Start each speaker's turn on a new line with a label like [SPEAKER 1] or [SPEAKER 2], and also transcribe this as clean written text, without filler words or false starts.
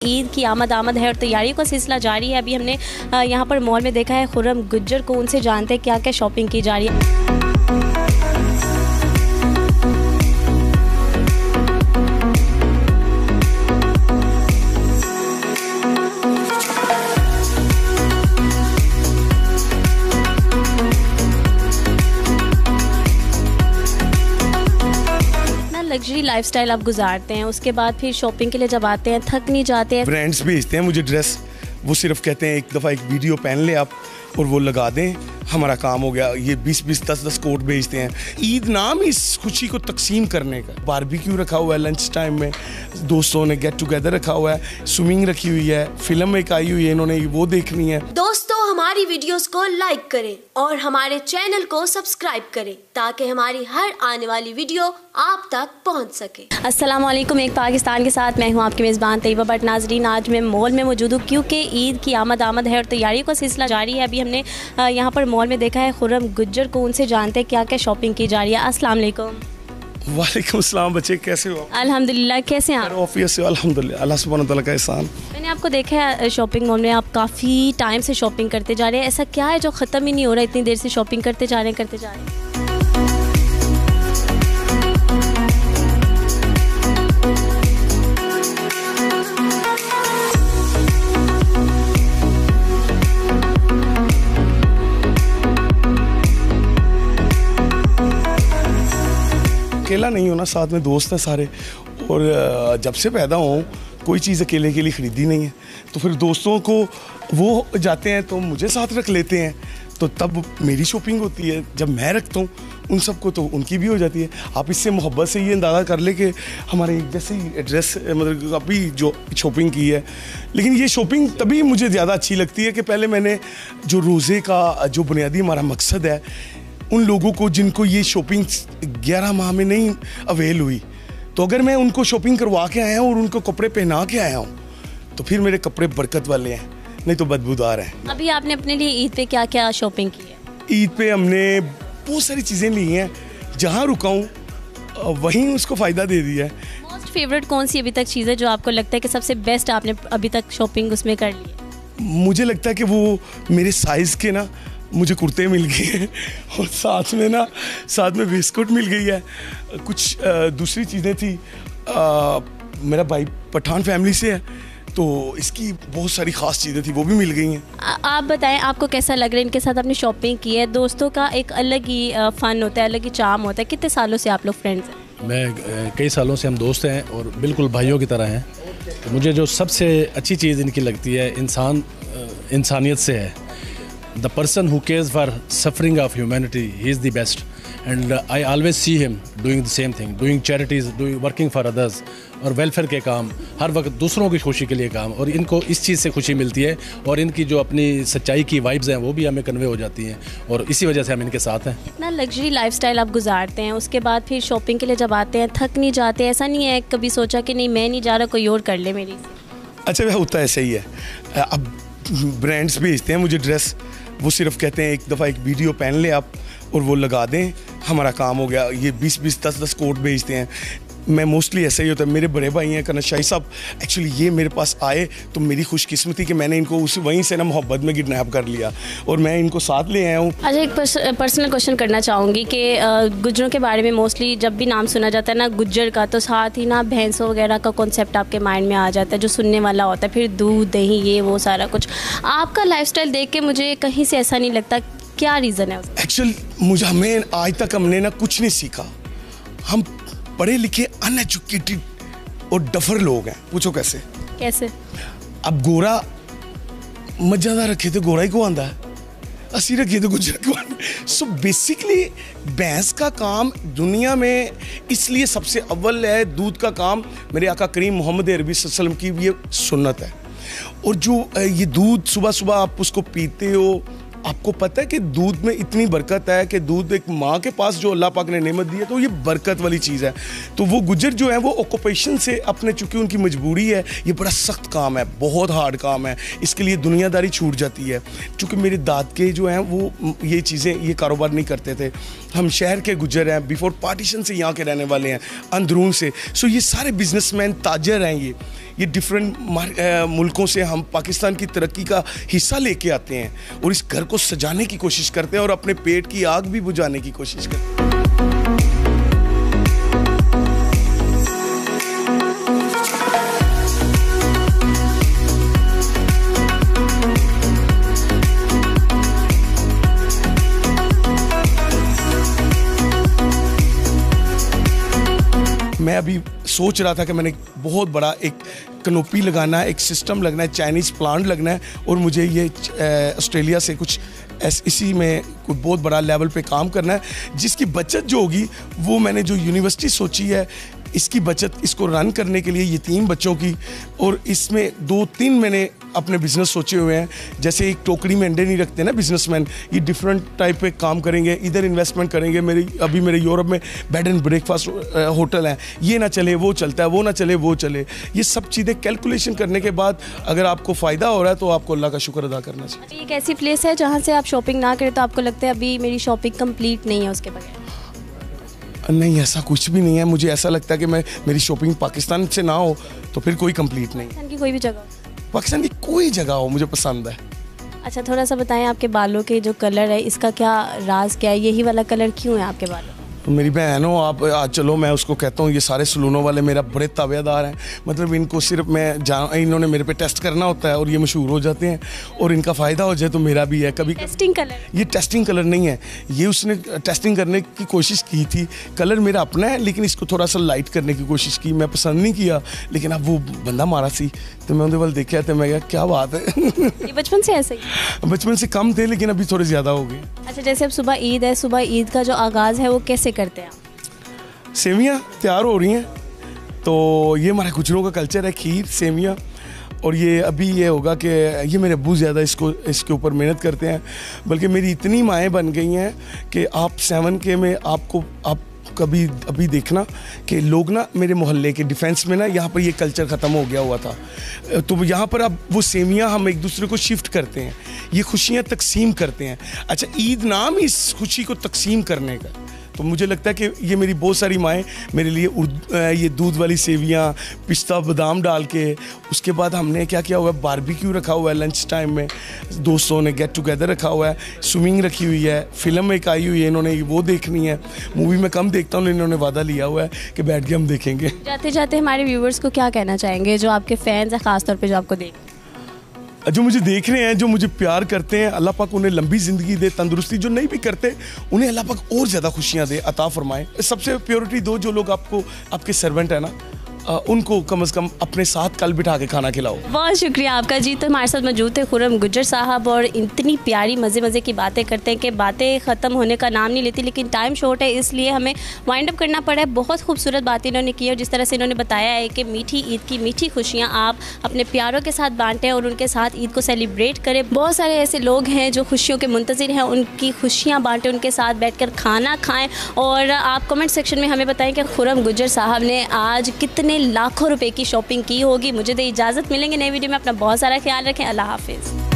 [SPEAKER 1] ईद की आमद है और तैयारियों का सिलसिला जारी है। अभी हमने यहाँ पर मॉल में देखा है खुर्रम गुज्जर को, उनसे जानते हैं क्या क्या शॉपिंग की जा रही है। लग्जरी लाइफस्टाइल आप गुजारते हैं, उसके बाद फिर शॉपिंग के लिए जब आते हैं थक नहीं जाते हैं?
[SPEAKER 2] ब्रांड्स भेजते हैं मुझे ड्रेस, वो सिर्फ कहते हैं एक दफ़ा एक वीडियो पहन ले आप और वो लगा दें, हमारा काम हो गया। ये 20-20, 10-10 कोट भेजते हैं। ईद नाम इस खुशी को तकसीम करने का। बारबेक्यू रखा हुआ है लंच टाइम में, दोस्तों ने गेट टुगेदर रखा हुआ है, स्विमिंग रखी हुई है, फिल्म एक आई हुई है, इन्होंने वो देखनी है।
[SPEAKER 3] दोस्तों हमारी वीडियोस को लाइक करें और हमारे चैनल को सब्सक्राइब करें ताकि हमारी हर आने वाली वीडियो आप तक पहुंच सके।
[SPEAKER 1] अस्सलाम वालेकुम, एक पाकिस्तान के साथ मैं हूं आपकी मेज़बान तैयबा भट्ट। नाज़रीन, आज मैं मॉल में मौजूद हूं क्योंकि ईद की आमद है और तैयारियों का सिलसिला जारी है। अभी हमने यहाँ पर मॉल में देखा है खुर्रम गुज्जर को, उनसे जानते हैं क्या क्या शॉपिंग की जा रही है। अस्सलाम वालेकुम।
[SPEAKER 2] वालेकुम अस्सलाम बच्चे, कैसे हो?
[SPEAKER 1] अल्हम्दुलिल्लाह, कैसे हैं आप?
[SPEAKER 2] ऑफिस से अल्हम्दुलिल्लाह, अल्लाह सुब्हान तआला का एहसान।
[SPEAKER 1] मैंने आपको देखा है शॉपिंग मॉल में, आप काफ़ी टाइम से शॉपिंग करते जा रहे हैं। ऐसा क्या है जो ख़त्म ही नहीं हो रहा, इतनी देर से शॉपिंग करते जा रहे हैं?
[SPEAKER 2] अकेला नहीं होना, साथ में दोस्त हैं सारे, और जब से पैदा हूँ कोई चीज़ अकेले के लिए ख़रीदी नहीं है, तो फिर दोस्तों को वो जाते हैं तो मुझे साथ रख लेते हैं, तो तब मेरी शॉपिंग होती है। जब मैं रखता हूँ उन सबको तो उनकी भी हो जाती है। आप इससे मोहब्बत से ये अंदाज़ा कर ले कि हमारे जैसे ही एड्रेस मतलब अभी जो शॉपिंग की है, लेकिन ये शॉपिंग तभी मुझे ज़्यादा अच्छी लगती है कि पहले मैंने जो रोज़े का जो बुनियादी हमारा मकसद है, उन लोगों को जिनको ये शॉपिंग 11 माह में नहीं अवेल हुई, तो अगर मैं उनको शॉपिंग करवा के आया हूँ और उनको कपड़े पहना के आया हूँ तो फिर मेरे कपड़े बरकत वाले हैं, नहीं तो बदबूदार हैं।
[SPEAKER 1] अभी आपने अपने लिए ईद पे क्या क्या शॉपिंग की है?
[SPEAKER 2] ईद पे हमने बहुत सारी चीज़ें ली हैं, जहाँ रुका हूँ वहीं उसको फ़ायदा दे दिया है।
[SPEAKER 1] मोस्ट फेवरेट कौन सी अभी तक चीज़ है जो आपको लगता है कि सबसे बेस्ट आपने अभी तक शॉपिंग उसमें कर ली है?
[SPEAKER 2] मुझे लगता है कि वो मेरे साइज़ के ना मुझे कुर्ते मिल गए हैं और साथ में बिस्कुट मिल गई है। कुछ दूसरी चीज़ें थी, मेरा भाई पठान फैमिली से है तो इसकी बहुत सारी ख़ास चीज़ें थी, वो भी मिल गई हैं।
[SPEAKER 1] आप बताएं आपको कैसा लग रहा है? इनके साथ आपने शॉपिंग की है, दोस्तों का एक अलग ही फ़न होता है, अलग ही चार्म होता है। कितने सालों से आप लोग फ्रेंड्स हैं?
[SPEAKER 4] मैं कई सालों से हम दोस्त हैं और बिल्कुल भाइयों की तरह हैं। तो मुझे जो सबसे अच्छी चीज़ इनकी लगती है, इंसानियत से है। The person who cares for suffering of humanity, he is the best, and I always see him doing the same thing, doing charities, working for others, और वेलफेयर के काम, हर वक्त दूसरों की खुशी के लिए काम, और इनको इस चीज़ से खुशी मिलती है और इनकी जो अपनी सच्चाई की वाइब्स हैं वो भी हमें कन्वे हो जाती हैं और इसी वजह से हम इनके साथ हैं।
[SPEAKER 1] इतना लग्जरी लाइफस्टाइल आप गुजारते हैं, उसके बाद फिर शॉपिंग के लिए जब आते हैं थक नहीं जाते? ऐसा नहीं है कभी सोचा कि नहीं मैं नहीं जा रहा, कोई और कर ले मेरी?
[SPEAKER 2] अच्छा वह होता है, ऐसा ही है। अब ब्रांड्स भेजते हैं मुझे ड्रेस, वो सिर्फ कहते हैं एक दफ़ा एक वीडियो पहन ले आप और वो लगा दें, हमारा काम हो गया। ये 20-20, 10-10 कोट भेजते हैं। मैं मोस्टली ऐसा ही होता है। मेरे बड़े भाई हैं कनश शाही साहब, एक्चुअली ये मेरे पास आए तो मेरी खुशकिस्मती कि मैंने इनको वहीं से ना मोहब्बत में किडनैप कर लिया और मैं इनको साथ ले आया हूँ।
[SPEAKER 1] अच्छा, एक पर्सनल क्वेश्चन करना चाहूँगी कि गुज्जरों के बारे में मोस्टली जब भी नाम सुना जाता है ना गुज्जर का, तो साथ ही ना भैंसों वगैरह का कॉन्सेप्ट आपके माइंड में आ जाता है जो सुनने वाला होता है, फिर दूध दही ये वो सारा कुछ। आपका लाइफस्टाइल देख के मुझे कहीं से ऐसा नहीं लगता, क्या रीज़न है?
[SPEAKER 2] एक्चुअली हमें आज तक हमने ना कुछ नहीं सीखा। हम पढ़े लिखे अनएजुकेटेड और डफर लोग हैं। पूछो कैसे? अब गोरा मजादा रखे तो गोरा ही को आंदा है, असी रखिए तो गुजर को आंदा। सो बेसिकली भैंस का काम दुनिया में इसलिए सबसे अव्वल है, दूध का काम मेरे आका करीम मोहम्मद अरबी सल्लल्लाहु अलैहि वसल्लम की ये सुन्नत है। और जो ये दूध सुबह सुबह आप उसको पीते हो, आपको पता है कि दूध में इतनी बरकत है कि दूध एक माँ के पास जो अल्लाह पाक ने नेमत दी है तो ये बरकत वाली चीज़ है। तो वो गुजर जो है वो ऑक्यूपेशन से अपने, चूँकि उनकी मजबूरी है, ये बड़ा सख्त काम है, बहुत हार्ड काम है, इसके लिए दुनियादारी छूट जाती है। चूँकि मेरे दाद के जो हैं वो ये चीज़ें, ये कारोबार नहीं करते थे। हम शहर के गुजर हैं, बिफोर पार्टीशन से यहाँ के रहने वाले हैं, अंदरून से। सो ये सारे बिजनेसमैन ताजर हैं, ये डिफरेंट मुल्कों से हम पाकिस्तान की तरक्की का हिस्सा लेके आते हैं और इस घर को सजाने की कोशिश करते हैं और अपने पेट की आग भी बुझाने की कोशिश करते हैं। मैं अभी सोच रहा था कि मैंने बहुत बड़ा एक कनोपी लगाना है, एक सिस्टम लगना है, चाइनीज़ प्लांट लगना है और मुझे ये ऑस्ट्रेलिया से कुछ इसी में कोई बहुत बड़ा लेवल पे काम करना है, जिसकी बचत जो होगी वो मैंने जो यूनिवर्सिटी सोची है इसकी बचत, इसको रन करने के लिए यतीम बच्चों की, और इसमें 2-3 मैंने अपने बिजनेस सोचे हुए हैं। जैसे एक टोकरी में अंडे नहीं रखते ना बिजनेसमैन, ये डिफरेंट टाइप पे काम करेंगे, इधर इन्वेस्टमेंट करेंगे। मेरे यूरोप में बेड एंड ब्रेकफास्ट होटल हैं, ये ना चले वो चलता है, वो ना चले वो चले। ये सब चीज़ें कैलकुलेशन करने के बाद अगर आपको फ़ायदा हो रहा है तो आपको अल्लाह का शुक्र अदा करना चाहिए।
[SPEAKER 1] एक ऐसी प्लेस है जहाँ से आप शॉपिंग ना करें तो आपको लगता है अभी मेरी शॉपिंग कंप्लीट नहीं है उसके बगैर?
[SPEAKER 2] नहीं, ऐसा कुछ भी नहीं है। मुझे ऐसा लगता है कि मेरी शॉपिंग पाकिस्तान से ना हो तो फिर कोई कंप्लीट नहीं।
[SPEAKER 1] पाकिस्तान की कोई भी जगह?
[SPEAKER 2] पाकिस्तान की कोई जगह हो मुझे पसंद है।
[SPEAKER 1] अच्छा, थोड़ा सा बताएं आपके बालों के जो कलर है इसका क्या राज क्या है, यही वाला कलर क्यों है आपके बालों?
[SPEAKER 2] तो मेरी बहन हो आप, आज चलो मैं उसको कहता हूँ, ये सारे सलूनों वाले मेरा बड़े ताबेदार हैं। मतलब इनको सिर्फ इन्होंने मेरे पे टेस्ट करना होता है और ये मशहूर हो जाते हैं और इनका फ़ायदा हो जाए तो मेरा भी है। कभी
[SPEAKER 1] टेस्टिंग कलर? ये
[SPEAKER 2] टेस्टिंग कलर नहीं है, ये उसने टेस्टिंग करने की कोशिश की थी। कलर मेरा अपना है लेकिन इसको थोड़ा सा लाइट करने की कोशिश की, मैं पसंद नहीं किया। लेकिन अब वो बंदा मारा सी तो मैं उनके वाल देखा तो मैं क्या बात है।
[SPEAKER 1] ये बचपन से ऐसे ही?
[SPEAKER 2] बचपन से कम थे लेकिन अभी थोड़े ज़्यादा हो गए।
[SPEAKER 1] अच्छा, जैसे अब सुबह ईद है, सुबह ईद का जो आगाज़ है वो कैसे करते हैं?
[SPEAKER 2] सेवियाँ तैयार हो रही हैं, तो ये हमारे गुजरों का कल्चर है, खीर सेवियाँ। और ये अभी ये होगा कि ये मेरे अब्बू ज़्यादा इसके ऊपर मेहनत करते हैं, बल्कि मेरी इतनी माएँ बन गई हैं कि आप 7K में आप कभी अभी देखना कि लोग ना मेरे मोहल्ले के डिफेंस में ना यहाँ पर ये कल्चर ख़त्म हो गया हुआ था, तो यहाँ पर अब वो सेवियाँ हम एक दूसरे को शिफ्ट करते हैं, ये खुशियाँ तकसीम करते हैं। अच्छा, ईद नाम इस खुशी को तकसीम करने का, तो मुझे लगता है कि ये मेरी बहुत सारी माएँ मेरे लिए ये दूध वाली सेवियाँ, पिस्ता बादाम डाल के, उसके बाद हमने क्या किया हुआ है, बारबेक्यू रखा हुआ है लंच टाइम में, दोस्तों ने गेट टुगेदर रखा हुआ है, स्विमिंग रखी हुई है, फिल्म एक आई हुई है, इन्होंने वो देखनी है। मूवी में कम देखता हूँ, इन्होंने वादा लिया हुआ है कि बैठ के हम देखेंगे।
[SPEAKER 1] जाते जाते हमारे व्यूवर्स को क्या कहना चाहेंगे जो आपके फैंस हैं, ख़ासतौर पर जो आपको
[SPEAKER 2] जो मुझे देख रहे हैं, जो मुझे प्यार करते हैं, अल्लाह पाक उन्हें लंबी ज़िंदगी दे, तंदुरुस्ती। जो नहीं भी करते उन्हें अल्लाह पाक और ज़्यादा खुशियाँ दे, अता फरमाए। सबसे प्योरिटी दो, जो लोग आपके सर्वेंट है ना, उनको कम से कम अपने साथ कल बिठा के खाना खिलाओ।
[SPEAKER 1] बहुत शुक्रिया आपका जी। तो हमारे साथ मौजूद थे खुर्रम गुज्जर साहब और इतनी प्यारी मज़े की बातें करते हैं कि बातें ख़त्म होने का नाम नहीं लेती, लेकिन टाइम शॉर्ट है इसलिए हमें वाइंड अप करना पड़ा है। बहुत खूबसूरत बातें इन्होंने की और जिस तरह से इन्होंने बताया है कि मीठी ईद की मीठी खुशियाँ आप अपने प्यारों के साथ बांटें और उनके साथ ईद को सेलिब्रेट करें। बहुत सारे ऐसे लोग हैं जो खुशियों के मुंतज़िर हैं, उनकी खुशियाँ बांटें, उनके साथ बैठकर खाना खाएँ। और आप कमेंट सेक्शन में हमें बताएं कि खुर्रम गुज्जर साहब ने आज कितने लाखों रुपए की शॉपिंग की होगी। मुझे दे इजाज़त, मिलेंगे नई वीडियो में। अपना बहुत सारा ख्याल रखें। अल्लाह हाफिज़।